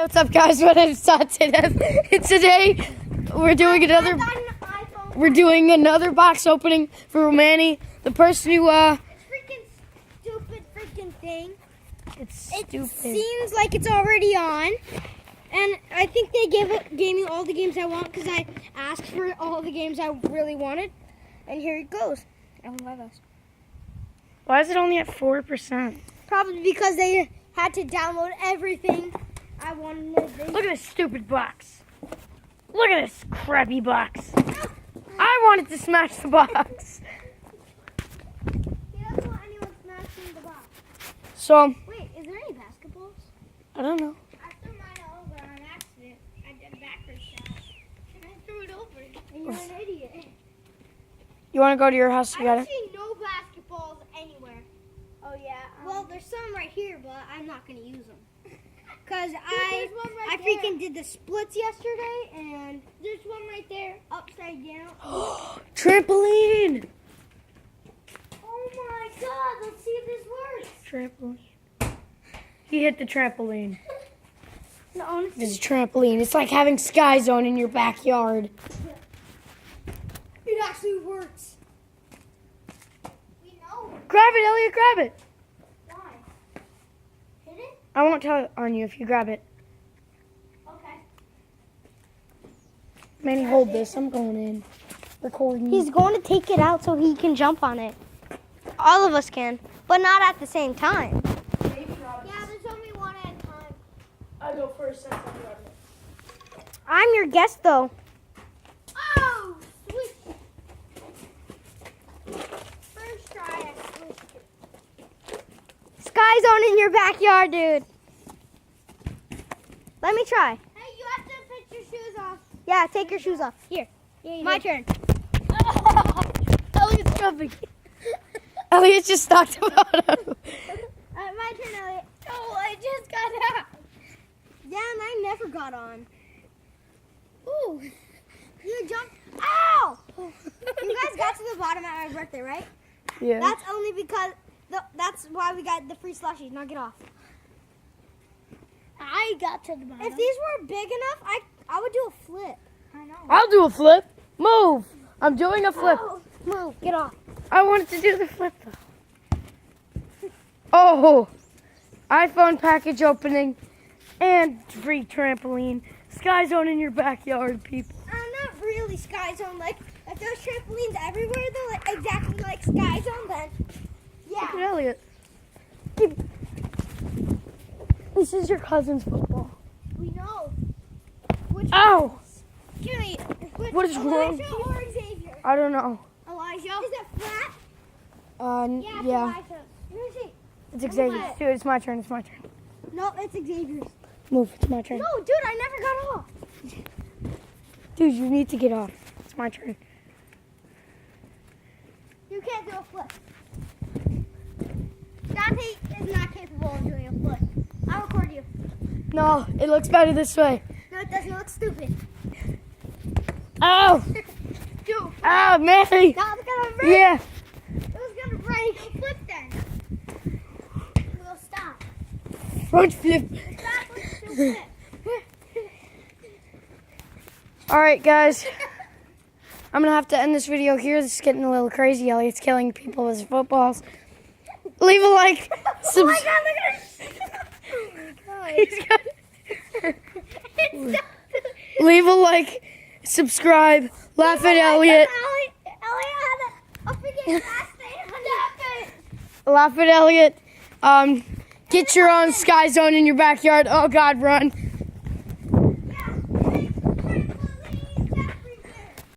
what's up, guys? My name's Todd. Today we're doing another box opening for Romani, the person who freaking stupid freaking thing. It's stupid. It seems like it's already on, and I think they gave me all the games I want because I asked for all the games I really wanted, and here it goes. I won't buy those. Why is it only at 4%? Probably because they had to download everything I wanted. Look at this stupid box. Look at this crappy box. I wanted to smash the box. He doesn't want anyone smashing the box. So, Wait, is there any basketballs? I don't know. I threw mine over on accident. I did a backwards shot. And I threw it over. And you're an idiot. You want to go to your house I together? don't see no basketballs anywhere. Oh, yeah. Well, there's some right here, but I'm not going to use them. Because I freaking did the splits yesterday, and there's one right there, upside down. Trampoline! Oh, my God. Let's see if this works. Trampoline. He hit the trampoline. No, It's a trampoline. It's like having Sky Zone in your backyard. it actually works. We know. Grab it, Elliot, grab it. Why? Hit it? I won't tell on you if you grab it. Okay. Manny, hold this. I'm going in. Recording. He's going to take it out so he can jump on it. All of us can, but not at the same time. Yeah, there's only one at a time. I'll go first since I'm ready. I'm your guest, though. Oh, switch. First try, I switched it. Sky Zone in your backyard, dude. Let me try. Hey, you have to put your shoes off. Yeah, take your shoes off. Here. My turn. Elliot's jumping. Elliot just talked about him. My turn, Elliot. Oh, I just got out. Yeah, and I never got on. Ooh. You jumped. Ow! You guys got to the bottom at my birthday, right? Yeah. That's only because that's why we got the free slushies. Now get off. I got to the bottom. If these were big enough, I would do a flip. I know. I'll do a flip. Move. I'm doing a flip. Oh, move. Get off. I wanted to do the flip though. Oh, iPhone package opening and free trampoline. Sky Zone in your backyard, people. Not really Sky Zone. Like, if there's trampolines everywhere, though, like exactly like Sky Zone, then Look at yeah. Elliot. This is your cousin's football. We know. Which Ow! Give me. What is wrong? Elijah or Xavier? I don't know. Elijah. Is it flat? Yeah. Elijah. Let me see. It's Xavier's. Dude, it's my turn. It's my turn. No, it's Xavier's. Move. It's my turn. No, dude, I never got off. Dude, you need to get off. It's my turn. You can't do a flip. Dante is not capable of doing a flip. I'll record you. No, it looks better this way. No, it doesn't look stupid. Ow! Dude, Ow, Matthew! that was gonna break. Yeah. It was gonna break. Flip then. We'll stop. Front flip. Stop with the flip. All right, guys. I'm going to have to end this video here. This is getting a little crazy. Elliot's killing people with his footballs. Leave a like. Oh my God, look at it. He's got Leave a like. Subscribe. Laugh at Elliot. Elliot had a freaking last name on it. Laugh at Elliot. Get your own Sky Zone in your backyard. Oh, God, run.